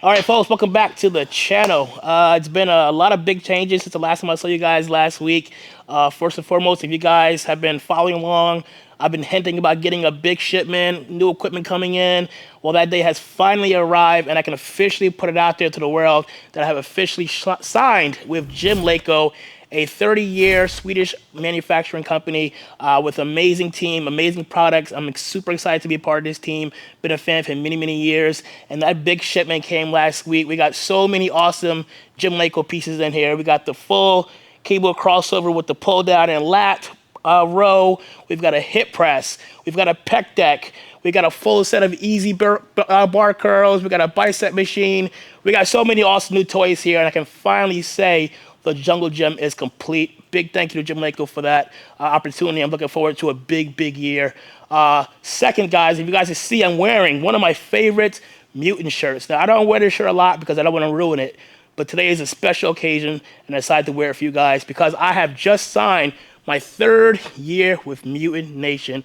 All right, folks, welcome back to the channel. It's been a lot of big changes since the last time I saw you guys last week. First and foremost, if you guys have been following along, I've been hinting about getting a big shipment, new equipment coming in. Well, that day has finally arrived, and I can officially put it out there to the world that I have officially signed with Jim Lako, a 30-year Swedish manufacturing company with amazing team, amazing products. I'm super excited to be a part of this team. Been a fan for many, many years. And that big shipment came last week. We got so many awesome Jim Lako pieces in here. We got the full cable crossover with the pull down and lat row. We've got a hip press. We've got a pec deck. We got a full set of easy bar curls. We got a bicep machine. We got so many awesome new toys here, and I can finally say the Jungle Gym is complete. Big thank you to Jim Lako for that opportunity. I'm looking forward to a big, big year. Second, guys, if you guys can see, I'm wearing one of my favorite Mutant shirts. Now, I don't wear this shirt a lot because I don't want to ruin it, but today is a special occasion, and I decided to wear it for you guys because I have just signed my 3rd year with Mutant Nation.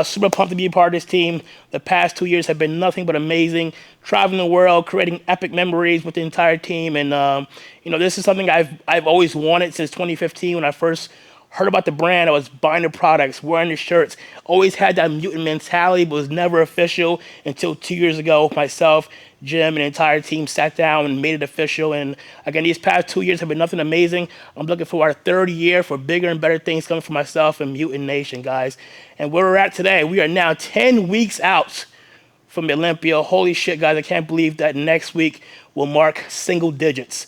Super pumped to be a part of this team. The past 2 years have been nothing but amazing. Traveling the world, creating epic memories with the entire team. And, this is something I've always wanted since 2015 when I first heard about the brand. I was buying the products, wearing the shirts, always had that Mutant mentality, but was never official until 2 years ago. Myself, Jim, and the entire team sat down and made it official. And again, these past 2 years have been nothing amazing. I'm looking for our 3rd year for bigger and better things coming for myself and Mutant Nation, guys. And where we're at today, we are now 10 weeks out from Olympia. Holy shit, guys, I can't believe that next week will mark single digits.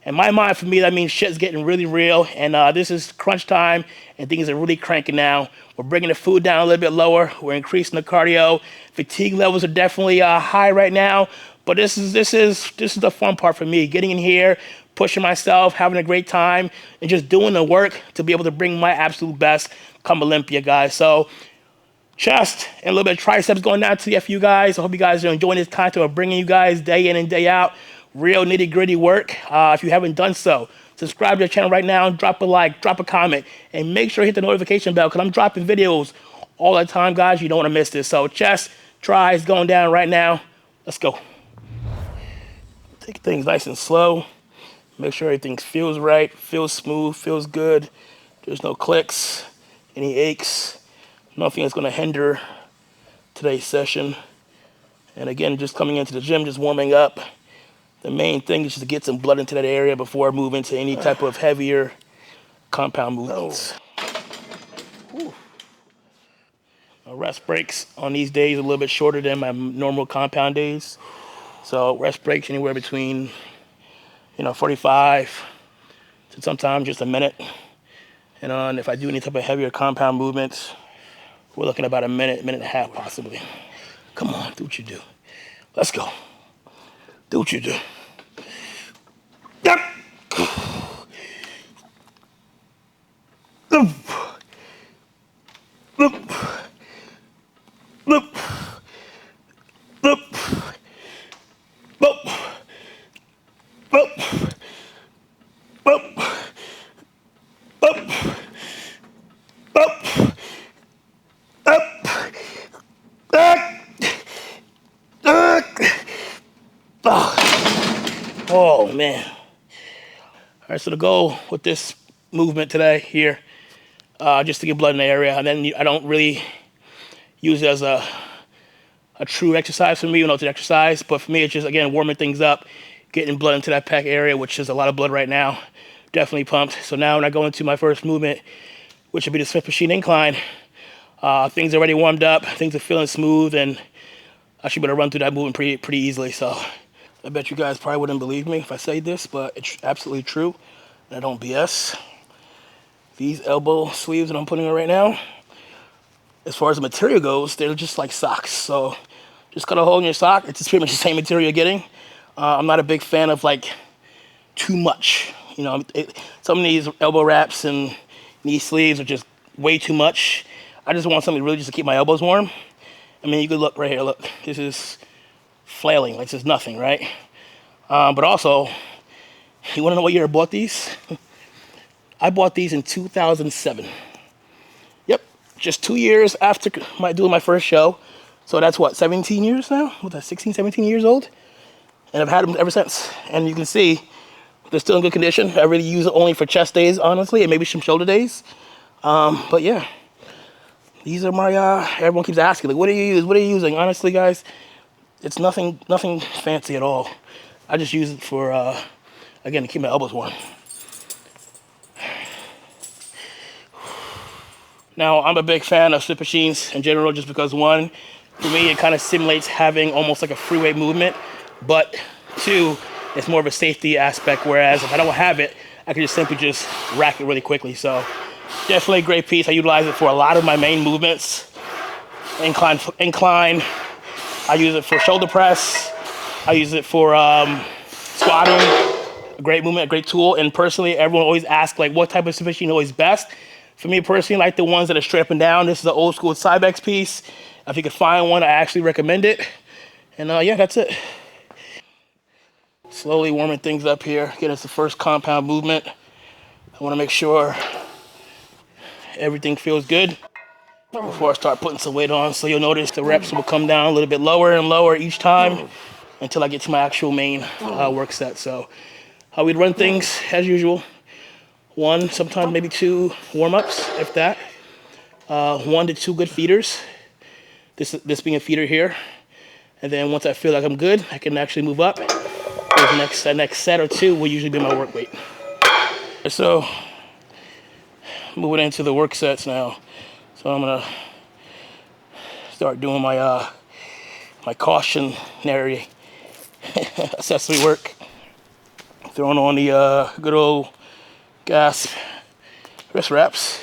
In my mind, for me, that means shit's getting really real, and this is crunch time, and things are really cranking now. We're bringing the food down a little bit lower. We're increasing the cardio. Fatigue levels are definitely high right now, but this is the fun part for me. Getting in here, pushing myself, having a great time, and just doing the work to be able to bring my absolute best come Olympia, guys. So chest and a little bit of triceps going down to you guys. I hope you guys are enjoying this content. We're bringing you guys day in and day out real nitty gritty work. If you haven't done so, subscribe to the channel right now, drop a like, drop a comment, and make sure to hit the notification bell because I'm dropping videos all the time, guys. You don't want to miss this. So chest, tries going down right now. Let's go. Take things nice and slow. Make sure everything feels right, feels smooth, feels good. There's no clicks, any aches, nothing that's going to hinder today's session. And again, just coming into the gym, just warming up. The main thing is just to get some blood into that area before I move into any type of heavier compound movements. My rest breaks on these days are a little bit shorter than my normal compound days. So rest breaks anywhere between, 45 to sometimes just a minute. And if I do any type of heavier compound movements, we're looking at about a minute, minute and a half possibly. Come on, do what you do. Let's go. Do what you do. Yep. Loop. Loop. Loop. Loop. Boop. Boop. Boop. Boop. Boop. Up. Oh, man. All right, so the goal with this movement today here, just to get blood in the area, and then I don't really use it as a true exercise for me, it's an exercise, but for me, it's just, again, warming things up, getting blood into that pec area, which is a lot of blood right now. Definitely pumped. So now when I go into my first movement, which will be the Smith machine incline, things are already warmed up, things are feeling smooth, and I should be able to run through that movement pretty easily. So I bet you guys probably wouldn't believe me if I say this, but it's absolutely true, and I don't BS. These elbow sleeves that I'm putting on right now, as far as the material goes, they're just like socks. So just cut a hole in your sock. It's pretty much the same material you're getting. I'm not a big fan of like too much. Some of these elbow wraps and knee sleeves are just way too much. I just want something really just to keep my elbows warm. I mean, you could look right here. Look, this is flailing like this is nothing, right? But also, you want to know what year I bought these? I bought these in 2007. Yep, just 2 years after doing my first show. So that's what, 17 years now? What's that, 16, 17 years old? And I've had them ever since. And you can see they're still in good condition. I really use it only for chest days, honestly, and maybe some shoulder days. But yeah, these are my, everyone keeps asking, like, what do you use? What are you using? Honestly, guys, it's nothing fancy at all. I just use it for, again, to keep my elbows warm. Now, I'm a big fan of slip machines in general, just because one, for me, it kind of simulates having almost like a free weight movement, but two, it's more of a safety aspect, whereas if I don't have it, I can just simply just rack it really quickly. So definitely a great piece. I utilize it for a lot of my main movements. Incline. I use it for shoulder press. I use it for squatting. A great movement, a great tool. And personally, everyone always asks, like, what type of slip machine is always best? For me personally, I like the ones that are straight up and down. This is an old school Cybex piece. If you could find one, I actually recommend it. And yeah, that's it. Slowly warming things up here. Again, it's the first compound movement. I want to make sure everything feels good before I start putting some weight on. So you'll notice the reps will come down a little bit lower and lower each time until I get to my actual main work set. So how we'd run things as usual. 1, sometimes maybe 2 warm-ups, if that. 1 to 2 good feeders. This being a feeder here. And then once I feel like I'm good, I can actually move up. The next set or 2 will usually be my work weight. So, moving into the work sets now. So I'm gonna start doing my my cautionary accessory work. Throwing on the good old gasp wrist wraps.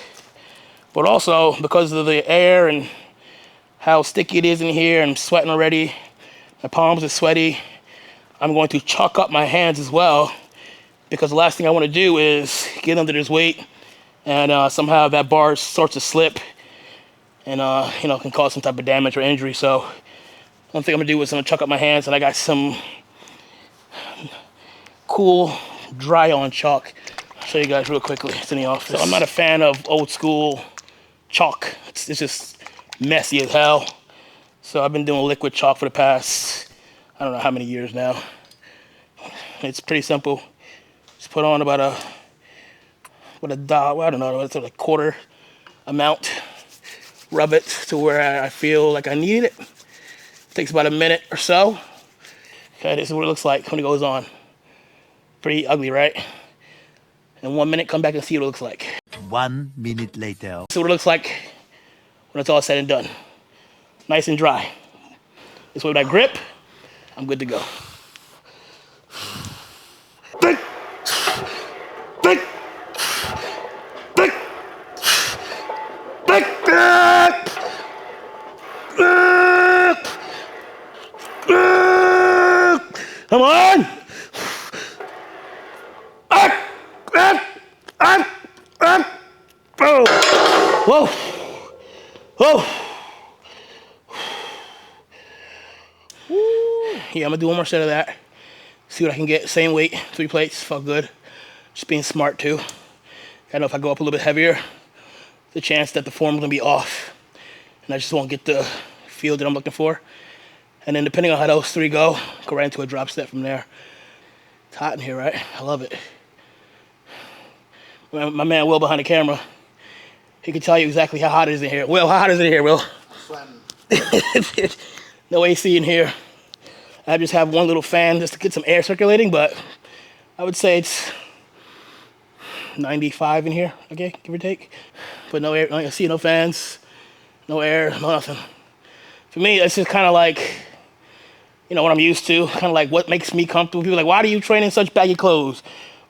But also, because of the air and how sticky it is in here, I'm sweating already. My palms are sweaty. I'm going to chalk up my hands as well, because the last thing I want to do is get under this weight and somehow that bar starts to slip and you know, can cause some type of damage or injury. So one thing I'm gonna do is I'm gonna chalk up my hands, and I got some cool dry on chalk. I'll show you guys real quickly. It's in the office. So I'm not a fan of old school chalk. It's just messy as hell. So I've been doing liquid chalk for the past, I don't know how many years now. It's pretty simple. Just put on about a dot, well, I don't know, it's like a quarter amount. Rub it to where I feel like I need it. Takes about a minute or so. Okay, this is what it looks like when it goes on. Pretty ugly, right? In 1 minute, come back and see what it looks like. 1 minute later. See what it looks like when it's all said and done. Nice and dry. This way, with that grip, I'm good to go. Come on! Whoa! Whoa! Yeah, I'm gonna do 1 more set of that. See what I can get. Same weight, 3 plates, felt good. Just being smart too. I know if I go up a little bit heavier, the chance that the form's gonna be off. And I just won't get the feel that I'm looking for. And then depending on how those 3 go right into a drop step from there. It's hot in here, right? I love it. My man Will behind the camera, he can tell you exactly how hot it is in here. Will, how hot is it in here, Will? No AC in here. I just have 1 little fan just to get some air circulating, but I would say it's 95 in here, okay, give or take. But no air, no AC, no fans, no air, no nothing. For me, it's just kind of like, you know, what I'm used to, kind of like what makes me comfortable. People are like, why do you train in such baggy clothes?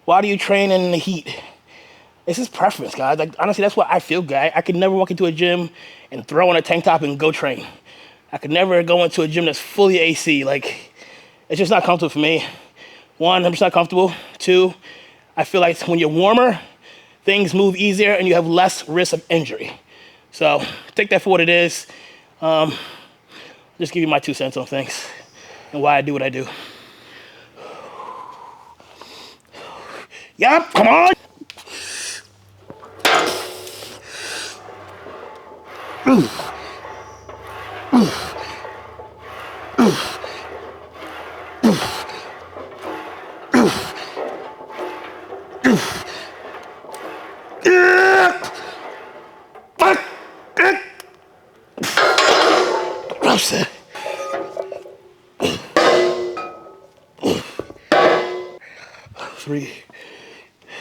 Why do you train in the heat? It's just preference, guys. Like, honestly, that's what I feel good. I could never walk into a gym and throw on a tank top and go train. I could never go into a gym that's fully AC. Like, it's just not comfortable for me. 1, I'm just not comfortable. 2, I feel like when you're warmer, things move easier and you have less risk of injury. So take that for what it is. Just give you my 2 cents on things and why I do what I do. Yup, come on. 3,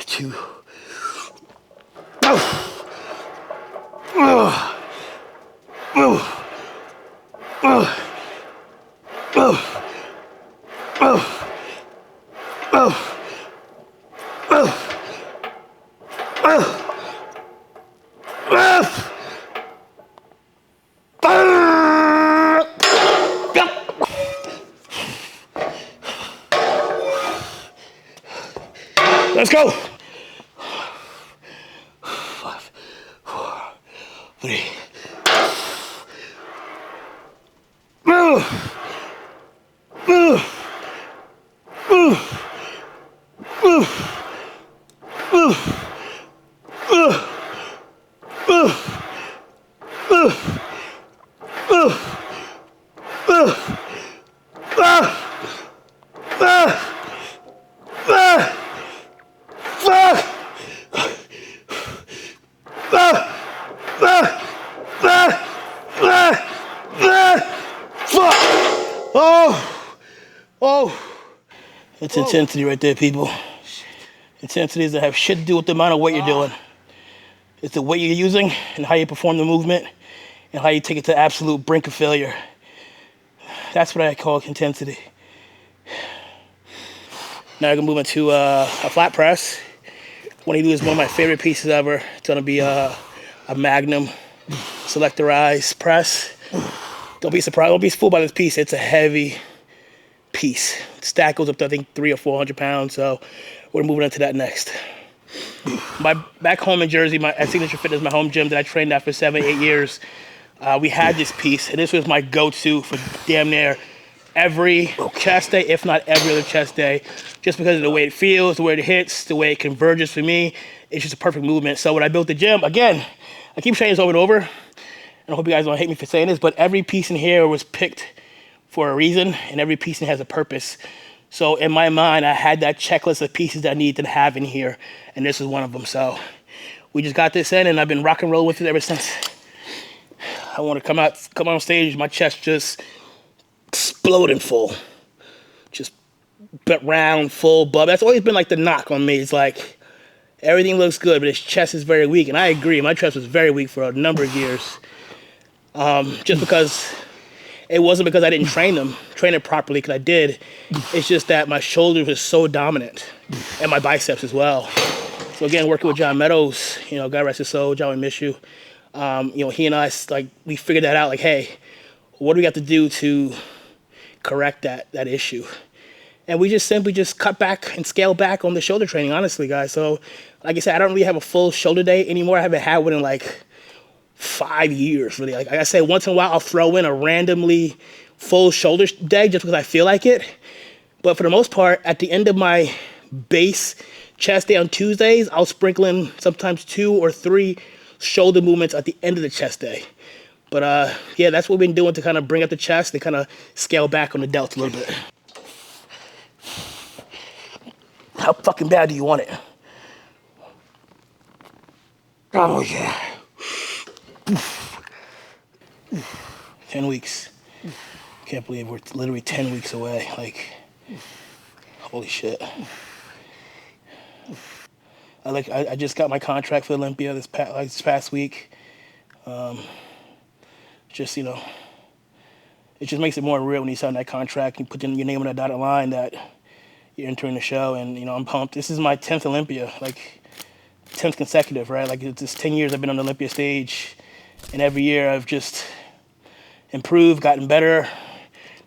2. Let's go. 5, 4, 3. It's intensity right there, people. Intensity doesn't have shit to do with the amount of weight you're doing. It's the weight you're using and how you perform the movement and how you take it to the absolute brink of failure. That's what I call intensity. Now I'm gonna move into a flat press. What I do is one of my favorite pieces ever. It's gonna be a Magnum selectorized press. Don't be surprised, don't be fooled by this piece. It's a heavy piece. The stack goes up to I think 300 or 400 pounds. So we're moving into that next. Back home in Jersey, at Signature Fitness, my home gym that I trained at for 7, 8 years, we had this piece, and this was my go-to for damn near every chest day, if not every other chest day, just because of the way it feels, the way it hits, the way it converges for me. It's just a perfect movement. So when I built the gym, again, I keep saying this over and over, and I hope you guys don't hate me for saying this, but every piece in here was picked for a reason, and every piece in here has a purpose. So in my mind, I had that checklist of pieces that I needed to have in here, and this is one of them. So we just got this in, and I've been rock and roll with it ever since. I want to come on stage, my chest just exploding full, just round, full, bub. That's always been like the knock on me. It's like everything looks good, but his chest is very weak, and I agree. My chest was very weak for a number of years, just because. It wasn't because I didn't train it properly, because I did. It's just that my shoulder was so dominant, and my biceps as well. So again, working with John Meadows, God rest his soul, John, we miss you. He and I, we figured that out. Like, hey, what do we have to do to correct that issue? And we just simply cut back and scale back on the shoulder training, honestly, guys. So, like I said, I don't really have a full shoulder day anymore. I haven't had one in like 5 years, really. Like I say, once in a while, I'll throw in a randomly full shoulder day just because I feel like it. But for the most part, at the end of my base chest day on Tuesdays, I'll sprinkle in sometimes 2 or 3 shoulder movements at the end of the chest day. But yeah, that's what we've been doing to kind of bring up the chest and kind of scale back on the delts a little bit. How fucking bad do you want it? Oh yeah. 10 weeks. Can't believe we're literally 10 weeks away. Like, holy shit. I just got my contract for Olympia this past week. Just, it just makes it more real when you sign that contract and put in your name on that dotted line that you're entering the show. And, I'm pumped. This is my 10th Olympia, 10th consecutive, right? Like, it's just 10 years I've been on the Olympia stage. And every year I've just improved, gotten better,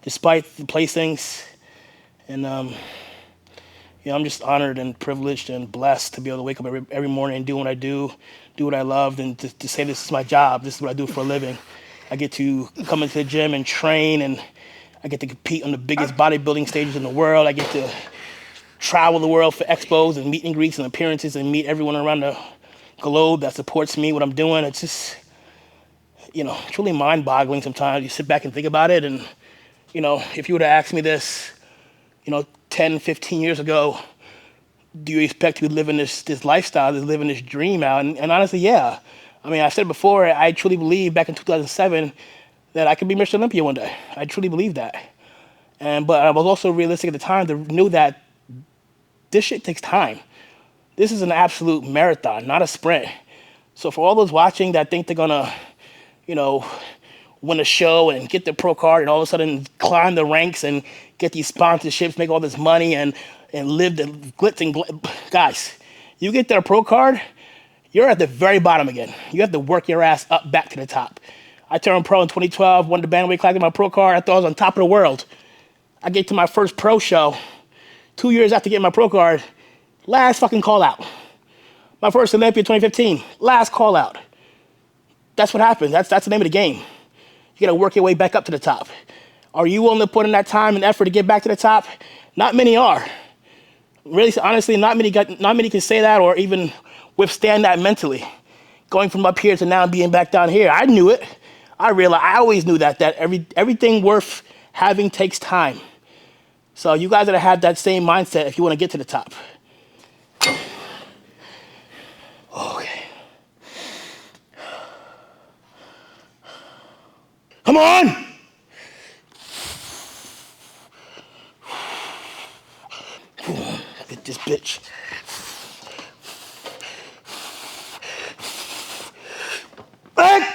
despite the placings. And, I'm just honored and privileged and blessed to be able to wake up every morning and do what I do what I love, and to say this is my job, this is what I do for a living. I get to come into the gym and train, and I get to compete on the biggest bodybuilding stages in the world. I get to travel the world for expos and meet and greets and appearances and meet everyone around the globe that supports me, what I'm doing. It's just, it's really mind-boggling sometimes. You sit back and think about it, and, if you would have asked me this, 10, 15 years ago, do you expect to be living this lifestyle, living this dream out? And honestly, yeah. I mean, I said it before, I truly believe back in 2007, that I could be Mr. Olympia one day. I truly believe that. But I was also realistic at the time to knew that this shit takes time. This is an absolute marathon, not a sprint. So for all those watching that think they're gonna, you know, win a show and get the pro card and all of a sudden climb the ranks and get these sponsorships, make all this money and live the glitz and guys, you get their pro card, you're at the very bottom again. You have to work your ass up back to the top. I turned pro in 2012, won the bantamweight class, my pro card. I thought I was on top of the world. I get to my first pro show 2 years after getting my pro card, last fucking call out. My first Olympia 2015, last call out. That's what happens. That's the name of the game. You gotta work your way back up to the top. Are you willing to put in that time and effort to get back to the top? Not many are. Really, honestly, not many can say that or even withstand that mentally. Going from up here to now being back down here, I knew it. I always knew that everything worth having takes time. So you guys gotta have that same mindset if you wanna get to the top. Okay. Come on! Get this bitch. Back!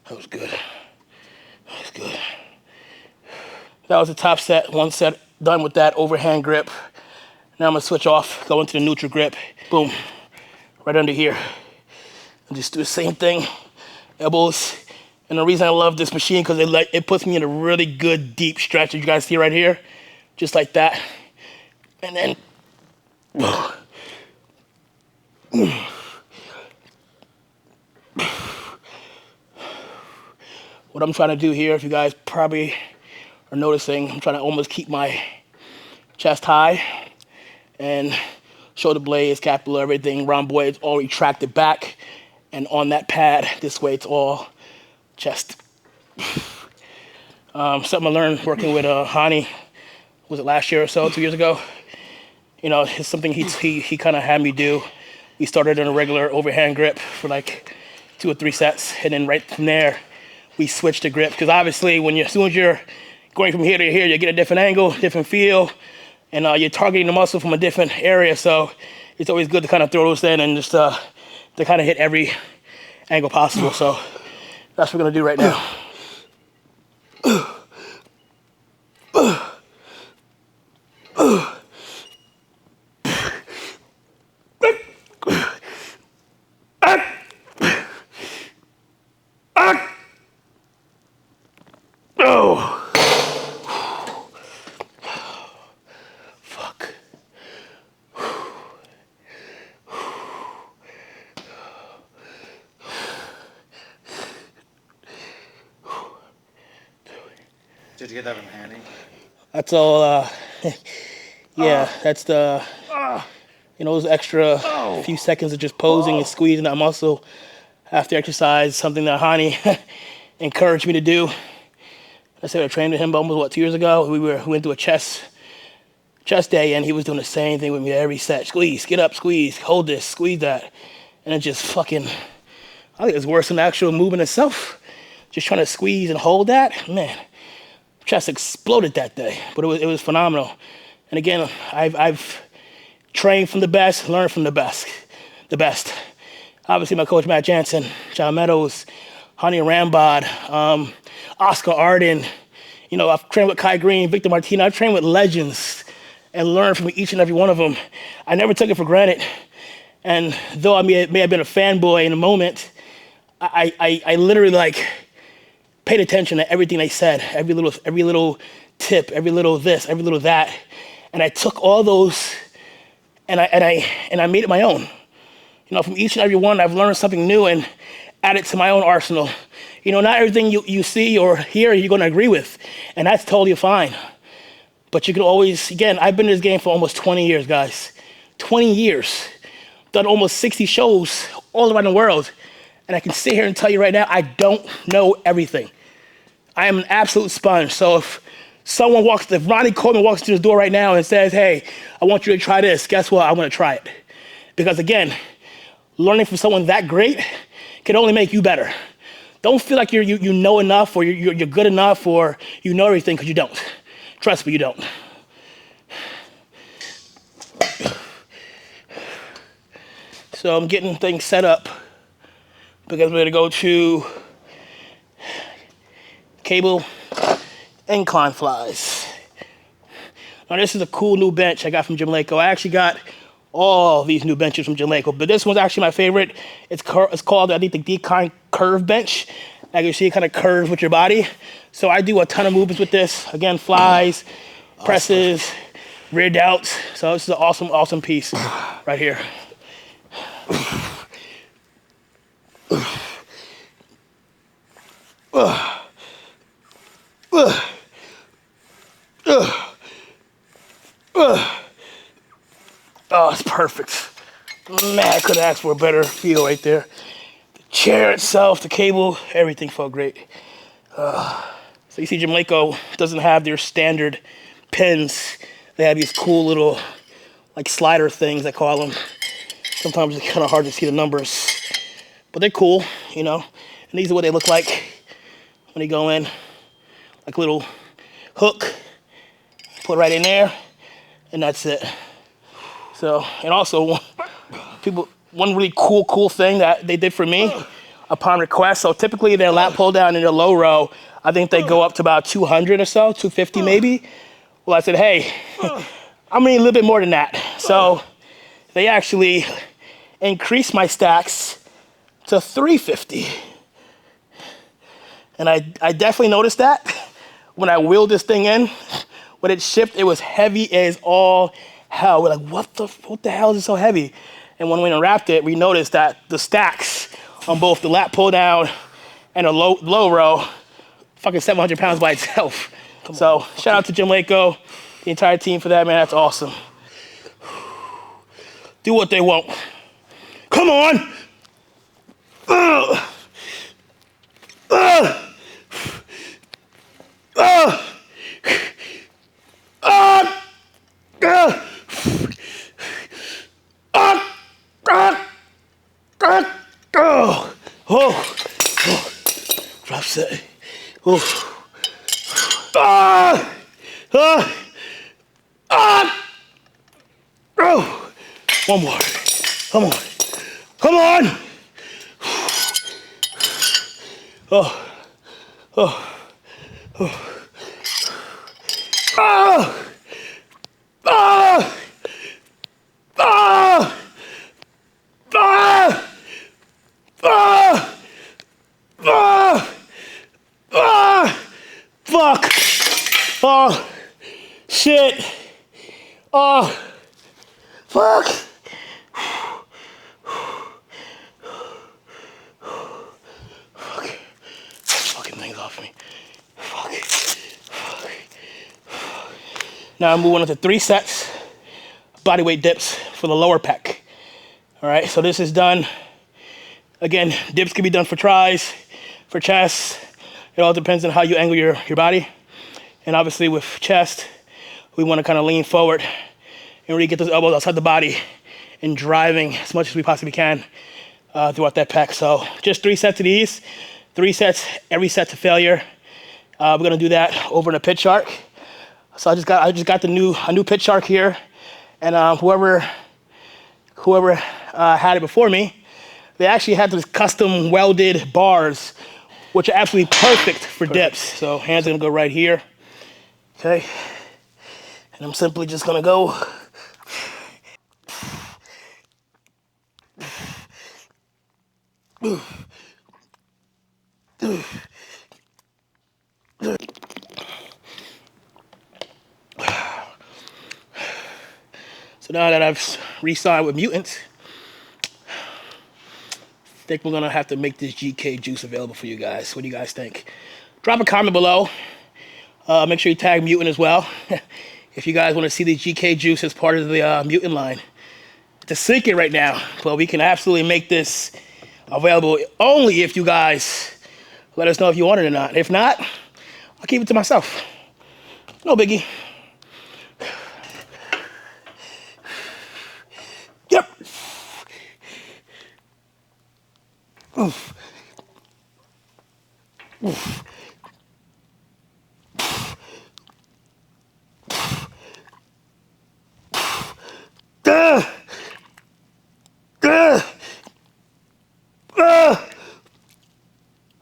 That was good. That was good. That was the top set. One set done with that overhand grip. Now I'm gonna switch off, go into the neutral grip. Boom, right under here. And just do the same thing, elbows. And the reason I love this machine because it puts me in a really good deep stretch. As you guys see right here, just like that. And then, what I'm trying to do here, if you guys probably are noticing, I'm trying to almost keep my chest high and shoulder blades, scapula, everything, rhomboid, it's all retracted back. And on that pad, this way it's all chest. Something I learned working with Hani, was it last year or so, 2 years ago? You know, it's something he kind of had me do. We started in a regular overhand grip for like 2 or 3 sets, and then right from there, we switched to grip. Because obviously, as soon as you're going from here to here, you get a different angle, different feel, and you're targeting the muscle from a different area. So it's always good to kind of throw those in and just to kind of hit every angle possible. So that's what we're gonna do right now. Oh. Fuck. Did you get that from Handy? That's all, yeah, that's the, those extra few seconds of just posing and squeezing that muscle after exercise, something that Hani encouraged me to do. I said I trained with him almost, 2 years ago? We went to a chest day, and he was doing the same thing with me every set. Squeeze, get up, squeeze, hold this, squeeze that. And it just fucking, I think it's worse than the actual movement itself. Just trying to squeeze and hold that, man. Chest exploded that day, but it was phenomenal. And again, I've trained from the best, learned from the best. Obviously, my coach Matt Jansen, John Meadows, Hani Rambod, Oscar Arden. I've trained with Kai Green, Victor Martino. I've trained with legends and learned from each and every one of them. I never took it for granted. And though I may have been a fanboy in a moment, I literally paid attention to everything they said, every little tip, every little this, every little that, and I took all those and I made it my own. From each and every one, I've learned something new, and add it to my own arsenal. You know, not everything you see or hear you're gonna agree with, and that's totally fine. But you can always, again, I've been in this game for almost 20 years, guys. 20 years. Done almost 60 shows all around the world. And I can sit here and tell you right now, I don't know everything. I am an absolute sponge. So if Ronnie Coleman walks through the door right now and says, hey, I want you to try this, guess what? I'm gonna try it. Because again, learning from someone that great can only make you better. Don't feel like you know enough or you're good enough or you know everything, because you don't. Trust me, you don't. So I'm getting things set up because we're gonna go to cable incline flies. Now this is a cool new bench I got from Jim Lako. I actually got all these new benches from Jim Lako, but this one's actually my favorite. It's called, I think, the Decline curve bench. Like you see, it kind of curves with your body. So I do a ton of movements with this. Again, flies, presses, rear delts. So this is an awesome, awesome piece right here. Oh, it's perfect. Man, I couldn't ask for a better feel right there. The chair itself, the cable, everything felt great. So you see Jim Lako doesn't have their standard pins. They have these cool little, like, slider things, I call them. Sometimes it's kind of hard to see the numbers, but they're cool, you know. And these are what they look like when they go in, like a little hook, put it right in there, and that's it. So, and also, one really cool thing that they did for me upon request. So typically their lat pull down in their low row, I think they go up to about 200 or so, 250 maybe. Well, I said, hey, I'm gonna need a little bit more than that. So they actually increased my stacks to 350. And I definitely noticed that when I wheeled this thing in. When it shipped, it was heavy as all hell. We're like, what the hell is it so heavy? And when we unwrapped it, we noticed that the stacks on both the lat pull down and a low row, fucking 700 pounds by itself. So shout out to Jim Lako, the entire team for that, man. That's awesome. Do what they want. Come on. Drop set. One more. Come on. Come on. Fuck. Oh, shit. Oh, fuck. Fuck. Fucking things off me. Fuck. Now I'm moving on to 3 sets, bodyweight dips for the lower pec. All right, so this is done. Again, dips can be done for tries, for chest. It all depends on how you angle your body. And obviously with chest, we want to kind of lean forward and really get those elbows outside the body and driving as much as we possibly can throughout that pec. So just 3 sets of these, 3 sets, every set to failure. We're gonna do that over in a pit shark. So I just got a new pit shark here, and whoever had it before me, they actually had these custom welded bars, which are absolutely perfect for dips. So hands are gonna go right here, okay? And I'm simply just gonna go. So now that I've re-signed with Mutants, think we're gonna have to make this GK juice available for you guys. What do you guys think? Drop a comment below. Make sure you tag Mutant as well. If you guys want to see the GK juice as part of the Mutant line. It's a secret right now, but we can absolutely make this available only if you guys let us know if you want it or not. If not, I'll keep it to myself. No biggie. Yep. Oof. Oof.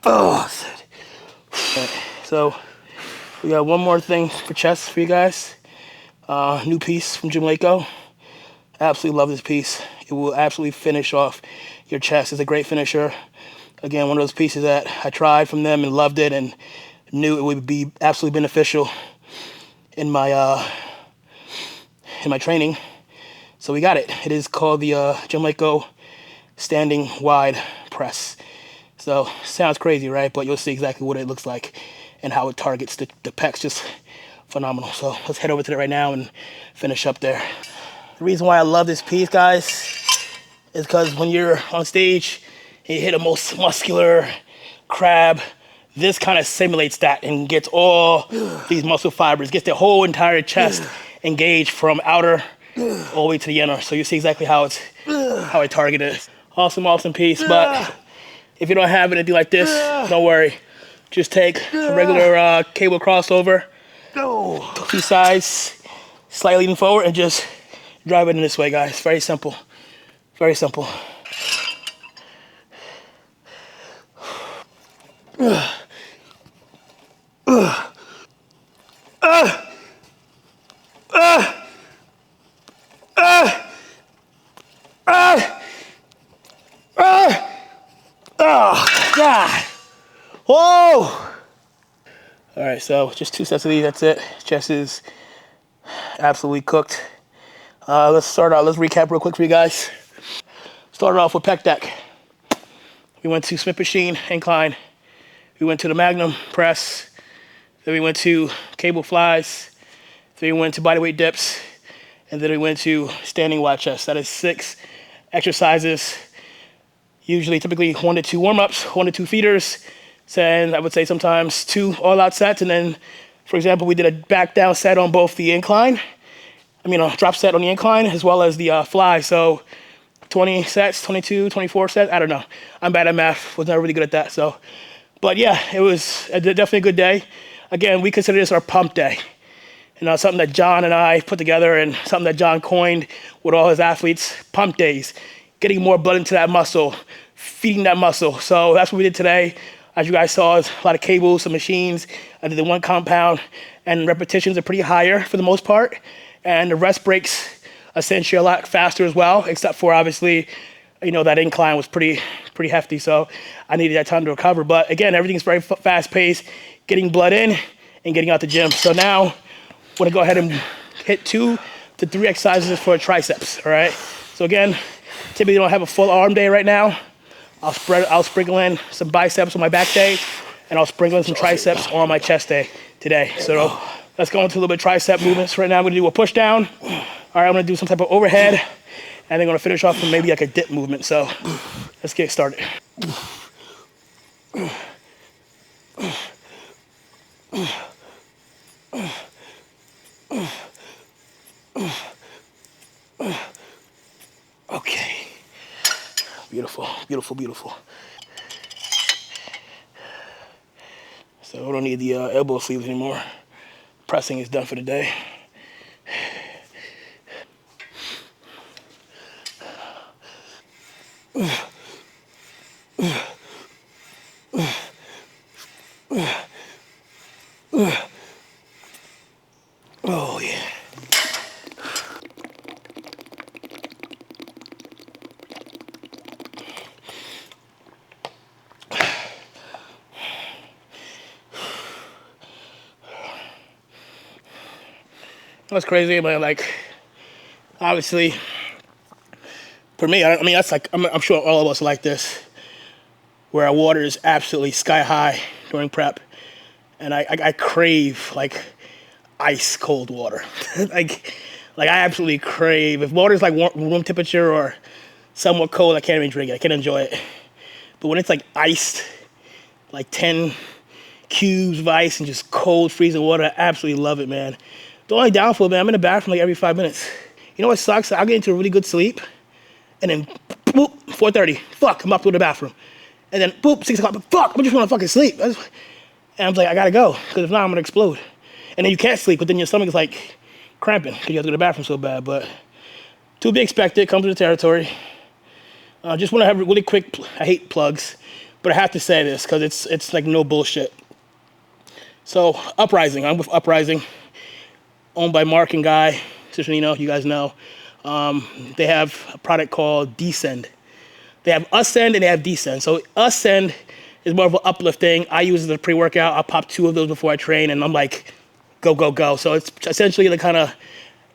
Oh, so we got one more thing for chest for you guys. New piece from Jim Lako. Absolutely love this piece. It will absolutely finish off your chest. It's a great finisher. Again, one of those pieces that I tried from them and loved it and knew it would be absolutely beneficial in my training. So we got it. It is called the Jim Lako Standing Wide Press. So sounds crazy, right? But you'll see exactly what it looks like and how it targets the pecs. Just phenomenal. So let's head over to that right now and finish up there. The reason why I love this piece, guys, is because when you're on stage and you hit a most muscular crab, this kind of simulates that and gets all these muscle fibers, gets the whole entire chest engaged from outer all the way to the inner. So you see exactly how I target it. Awesome piece. But if you don't have anything like this, don't worry. Just take a regular cable crossover, two sides, slightly leaning forward, and just drive it in this way, guys. Very simple. Very simple. Oh, God. Whoa. All right, so just 2 sets of these, that's it. Chest is absolutely cooked. Let's recap real quick for you guys. Started off with pec deck. We went to Smith machine, incline. We went to the Magnum press. Then we went to cable flies. Then we went to bodyweight dips. And then we went to standing wide chest. That is 6 exercises. Typically 1 to 2 warm-ups, 1 to 2 feeders. And I would say sometimes 2 all-out sets. And then, for example, we did a back-down set on both the incline. A drop set on the incline as well as the fly. So 20 sets, 22, 24 sets. I don't know. I'm bad at math. Was never really good at that. So, but yeah, it was definitely a good day. Again, we consider this our pump day. Something that John and I put together and something that John coined with all his athletes, pump days. Getting more blood into that muscle, feeding that muscle. So that's what we did today. As you guys saw, a lot of cables, some machines. I did the 1 compound, and repetitions are pretty higher for the most part. And the rest breaks essentially a lot faster as well, except for obviously, that incline was pretty hefty. So I needed that time to recover. But again, everything's very fast paced, getting blood in and getting out the gym. So now I'm gonna go ahead and hit 2 to 3 exercises for triceps, all right? So again, typically don't have a full arm day right now. I'll sprinkle in some biceps on my back day, and I'll sprinkle in some triceps on my chest day today. So let's go into a little bit of tricep movements. Right now I'm gonna do a push down. All right, I'm gonna do some type of overhead, and then I'm gonna finish off with maybe like a dip movement. So let's get started. Okay. Beautiful. So we don't need the elbow sleeves anymore. Pressing is done for the day. Oh yeah. What's crazy, but obviously, for me, that's I'm sure all of us are like this. where our water is absolutely sky high during prep, and I crave like ice cold water. like I absolutely crave. If water's like room temperature or somewhat cold, I can't even drink it. I can't enjoy it. But when it's like iced, like 10 cubes of ice and just cold freezing water, I absolutely love it, man. The only downfall, man, I'm in the bathroom like every 5 minutes. You know what sucks? I'll get into a really good sleep, and then boop, 4:30, fuck, I'm up to the bathroom. And then boop, 6 o'clock, fuck, I just want to fucking sleep. And I'm like, I gotta go, because if not, I'm gonna explode. And then you can't sleep, but then your stomach is like cramping, because you have to go to the bathroom so bad. But to be expected, comes with the territory. Just want to have a really quick, I hate plugs, but I have to say this, because it's like no bullshit. So, Uprising, I'm with Uprising, owned by Mark and Guy, Cicinino, you guys know. They have a product called Descend. They have Ascend and they have Descend. So Ascend is more of an uplifting. I use it as a pre-workout. I'll pop 2 of those before I train, and I'm like, go, go, go. So it's essentially the kind of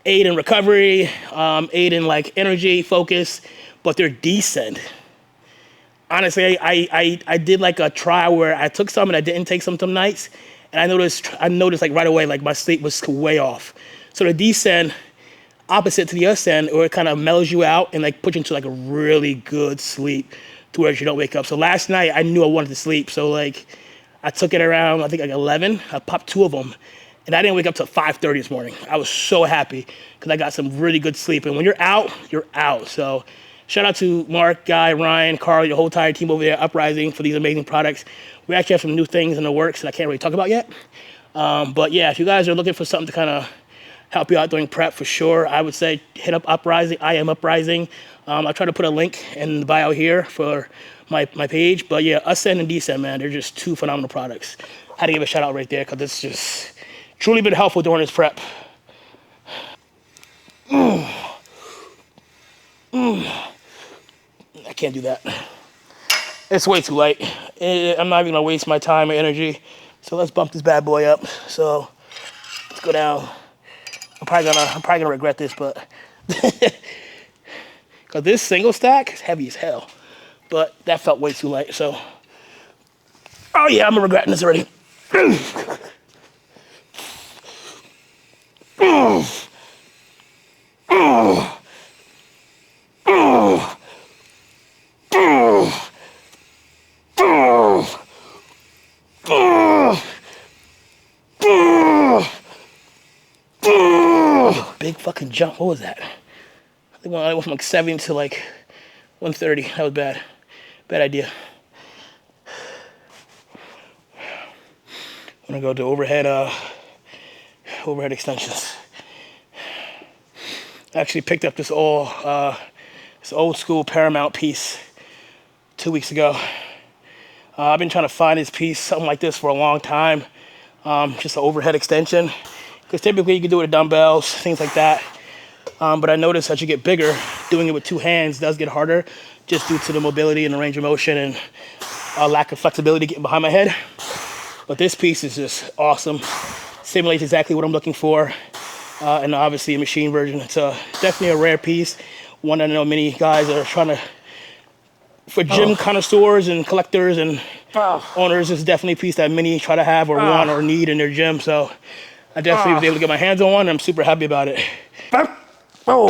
aid in recovery, aid in like energy, focus, but they're Descend. Honestly, I did like a trial where I took some and I didn't take some nights, and I noticed like right away, like my sleep was way off. So the Descend, opposite to the Ascend, or it kind of mellows you out and like puts you into like a really good sleep to where you don't wake up. So last night I knew I wanted to sleep, so like I took it around I think like 11. I popped 2 of them, and I didn't wake up till 5:30 this morning. I was so happy because I got some really good sleep. And when you're out, you're out. So shout out to Mark, Guy, Ryan, Carl, your whole entire team over there, Uprising, for these amazing products. We actually have some new things in the works that I can't really talk about yet. But yeah, if you guys are looking for something to kind of help you out during prep, for sure, I would say hit up Uprising. I am Uprising. I'll try to put a link in the bio here for my page. But yeah, Ascend and Descend, man, they're just 2 phenomenal products. Had to give a shout out right there because it's just truly been helpful during this prep. I can't do that. It's way too late. I'm not even gonna waste my time or energy. So let's bump this bad boy up. So let's go down. I'm probably gonna regret this, but because this single stack is heavy as hell. But that felt way too light. So, oh yeah, I'm regretting this already. Big fucking jump. What was that? I think I went from like 70 to like 130. That was bad. Bad idea. I'm gonna go to overhead extensions. I actually picked up this old school Paramount piece 2 weeks ago. I've been trying to find this piece, something like this, for a long time. Just an overhead extension. Because typically you can do it with dumbbells, things like that. But I noticed as you get bigger, doing it with 2 hands does get harder, just due to the mobility and the range of motion and lack of flexibility getting behind my head. But this piece is just awesome. Simulates exactly what I'm looking for. And obviously a machine version. It's definitely a rare piece. One I know many guys are trying to, for gym connoisseurs and collectors and owners, it's definitely a piece that many try to have or want or need in their gym. So I definitely was able to get my hands on one, and I'm super happy about it. Oh,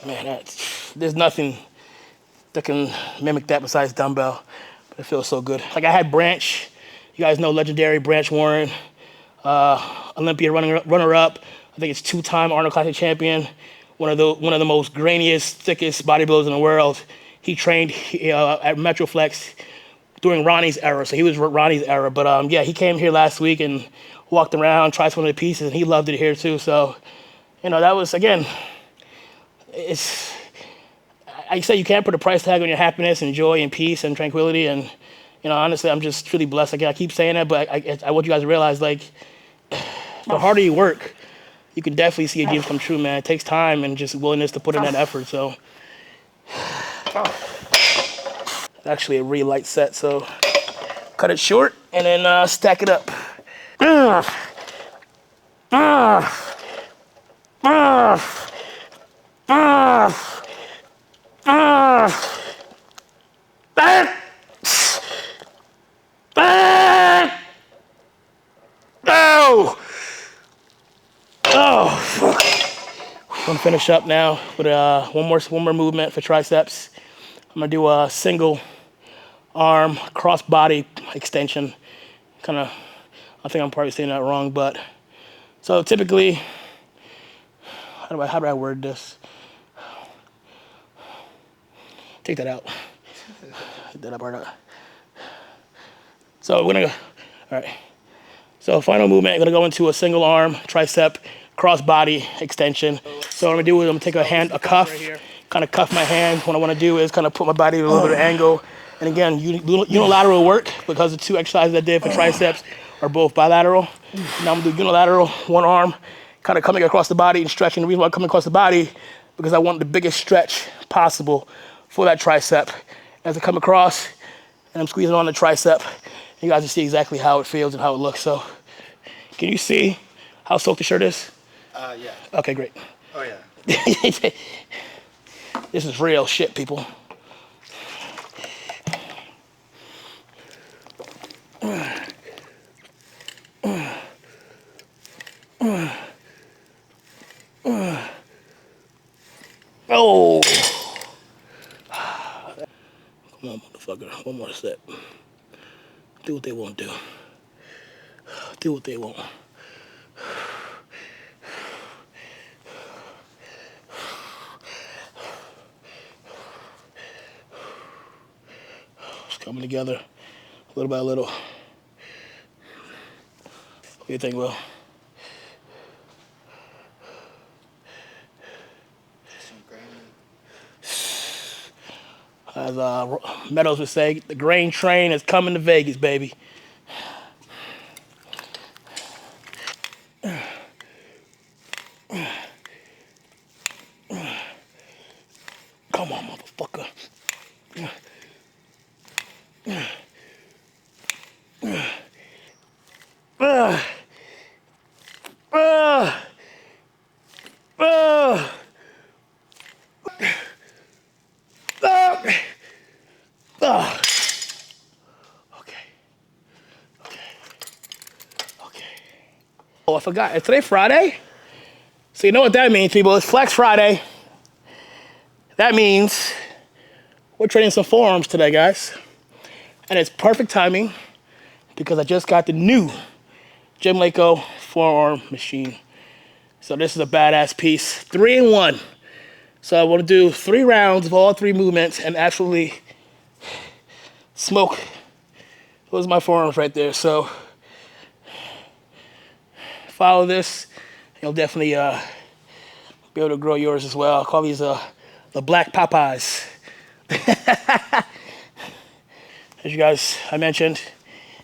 man, there's nothing that can mimic that besides dumbbell, but it feels so good. Like I had Branch, you guys know legendary Branch Warren, Olympia runner-up. I think it's 2-time Arnold Classic champion, one of the most grainiest, thickest bodybuilders in the world. He trained at Metroflex during Ronnie's era, so he was Ronnie's era. But yeah, he came here last week and walked around, tried some of the pieces, and he loved it here too. So, you know, that was, again, I say you can't put a price tag on your happiness and joy and peace and tranquility. And, you know, honestly, I'm just truly blessed. Again, I keep saying that, but I want you guys to realize, like, the harder you work, you can definitely see your dreams come true, man. It takes time and just willingness to put in that effort. So, it's actually a really light set, so cut it short and then stack it up. gonna finish up now with one more movement for triceps. I'm gonna do a single arm cross body extension. Kind of, I think I'm probably saying that wrong, but so typically, how do I word this? Take that out. Take that part out. So we're gonna go. All right. So final movement, I'm gonna go into a single arm tricep cross body extension. So what I'm gonna do is I'm gonna take a cuff, kind of cuff my hand. What I wanna do is kind of put my body at a little bit of angle. And again, unilateral work because the two exercises I did for triceps are both bilateral. Now I'm gonna do unilateral, one arm, kind of coming across the body and stretching. The reason why I'm coming across the body, because I want the biggest stretch possible for that tricep. As I come across and I'm squeezing on the tricep, you guys can see exactly how it feels and how it looks. So can you see how soaked the shirt is? Yeah. Okay, great. Oh, yeah. This is real shit, people. Oh! Come on, motherfucker. One more step. Do what they won't do. Do what they won't. It's coming together little by little. What do you think, Will? As Meadows would say, the grain train is coming to Vegas, baby. Come on, motherfucker. Okay. Oh, I forgot. Is today Friday? So you know what that means, people. It's Flex Friday. That means we're training some forearms today, guys. And it's perfect timing because I just got the new Unilateral forearm machine. So this is a badass piece. 3-in-1. So I want to do 3 rounds of all 3 movements and actually smoke. Those are my forearms right there. So follow this. You'll definitely be able to grow yours as well. I call these the black Popeyes. As you guys, I mentioned,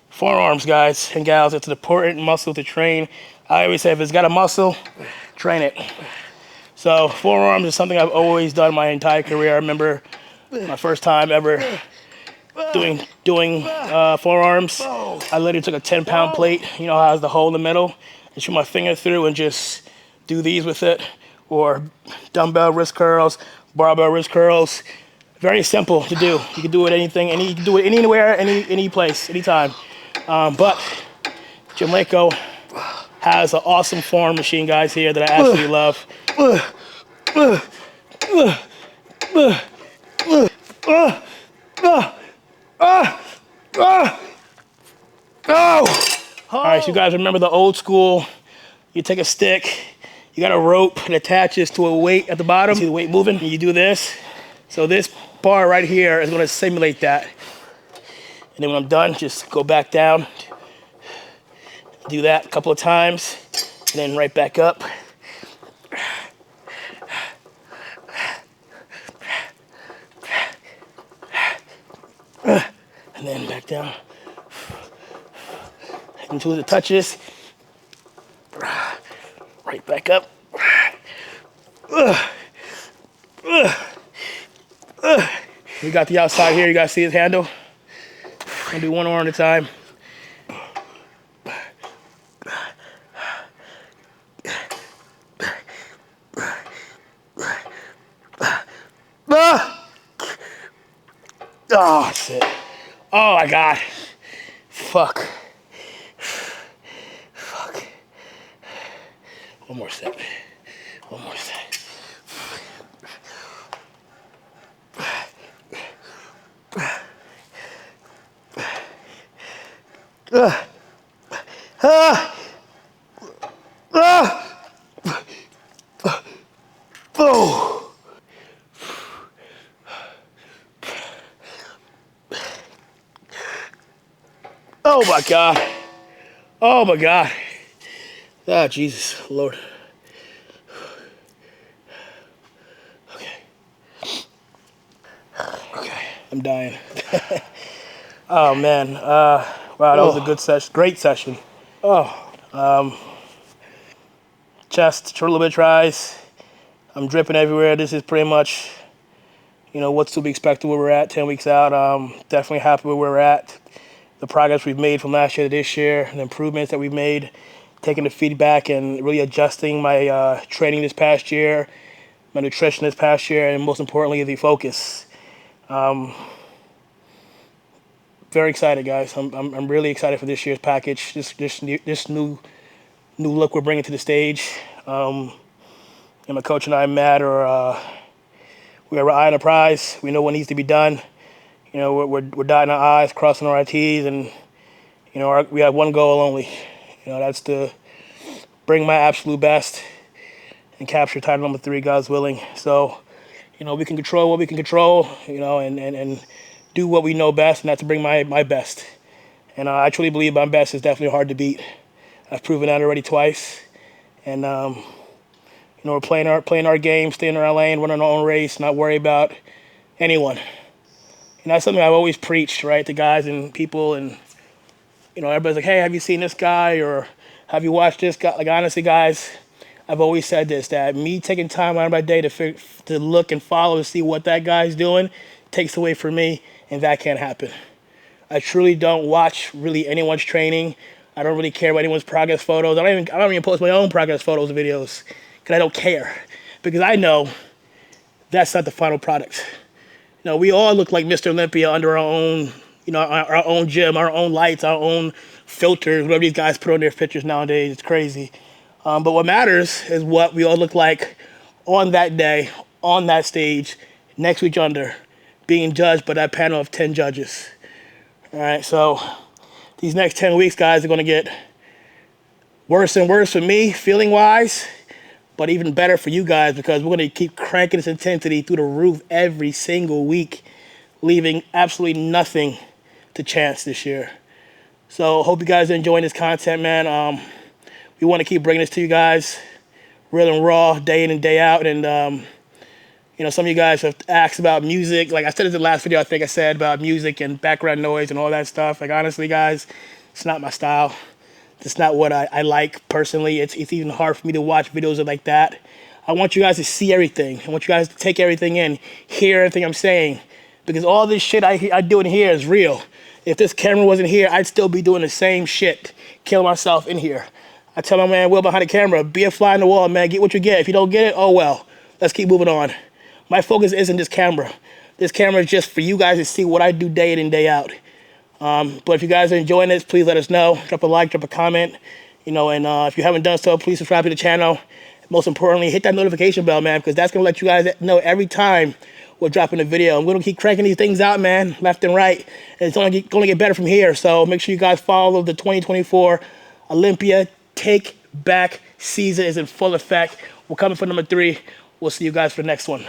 forearms, guys and gals, it's an important muscle to train. I always say if it's got a muscle, train it. So forearms is something I've always done my entire career. I remember my first time ever doing forearms. I literally took a 10-pound plate, you know how it has the hole in the middle, and shoot my finger through and just do these with it, or dumbbell wrist curls, barbell wrist curls. Very simple to do. You can do it you can do it anywhere, any place, anytime. But Unilateral has an awesome forearm machine, guys, here that I absolutely love. All right, so you guys remember the old school, you take a stick, you got a rope that attaches to a weight at the bottom. See the weight moving? And you do this. So this bar right here is gonna simulate that. And then when I'm done, just go back down, do that a couple of times, and then right back up. And then back down. Until it touches. Right back up. We got the outside here. You guys see his handle? I'm gonna do one arm at a time. Oh, shit. Oh, my God. Fuck. Fuck. One more set. One more set. Oh. Oh my God. Oh my God. Ah, Jesus, Lord. Okay. Okay, I'm dying. Oh man. Wow, that was a good session. Great session. Chest, a little bit tries. I'm dripping everywhere. This is pretty much, what's to be expected where we're at 10 weeks out. Definitely happy where we're at. The progress we've made from last year to this year, the improvements that we've made, taking the feedback and really adjusting my training this past year, my nutrition this past year, and most importantly, the focus. Very excited, guys. I'm really excited for this year's package. This new look we're bringing to the stage. And my coach and I, Matt, we have our eye on the prize. We know what needs to be done. We're dotting our I's, crossing our T's, and we have one goal only. That's to bring my absolute best and capture title number 3, God's willing. So, we can control what we can control, and do what we know best, and that's to bring my best. And I truly believe my best is definitely hard to beat. I've proven that already twice. And, we're playing our game, staying in our lane, running our own race, not worry about anyone. And that's something I've always preached, right, to guys and people. And, everybody's like, hey, have you seen this guy? Or have you watched this guy? Like, honestly, guys, I've always said this, that me taking time out of my day to look and follow and see what that guy's doing takes away from me, and that can't happen. I truly don't watch really anyone's training. I don't really care about anyone's progress photos. I don't even post my own progress photos and videos because I don't care. Because I know that's not the final product. We all look like Mr. Olympia under our own, our own gym, our own lights, our own filters, whatever these guys put on their pictures nowadays. It's crazy. But what matters is what we all look like on that day, on that stage, next to each other, being judged by that panel of 10 judges. All right, so these next 10 weeks, guys, are going to get worse and worse for me, feeling-wise, but even better for you guys because we're going to keep cranking this intensity through the roof every single week, leaving absolutely nothing to chance this year. So hope you guys are enjoying this content, man. We want to keep bringing this to you guys real and raw, day in and day out. And, some of you guys have asked about music. Like I said in the last video, I think I said about music and background noise and all that stuff. Like, honestly, guys, it's not my style. It's not what I like personally. It's even hard for me to watch videos like that. I want you guys to see everything. I want you guys to take everything in, hear everything I'm saying. Because all this shit I do in here is real. If this camera wasn't here, I'd still be doing the same shit, killing myself in here. I tell my man Will behind the camera, be a fly in the wall, man. Get what you get. If you don't get it, oh well. Let's keep moving on. My focus isn't this camera. This camera is just for you guys to see what I do day in and day out. But if you guys are enjoying this, please let us know. Drop a like, drop a comment. And if you haven't done so, please subscribe to the channel. Most importantly, hit that notification bell, man, because that's going to let you guys know every time we're dropping a video. I'm going to keep cranking these things out, man, left and right. And it's only going to get better from here. So make sure you guys follow the 2024 Olympia Take Back season is in full effect. We're coming for number 3. We'll see you guys for the next one.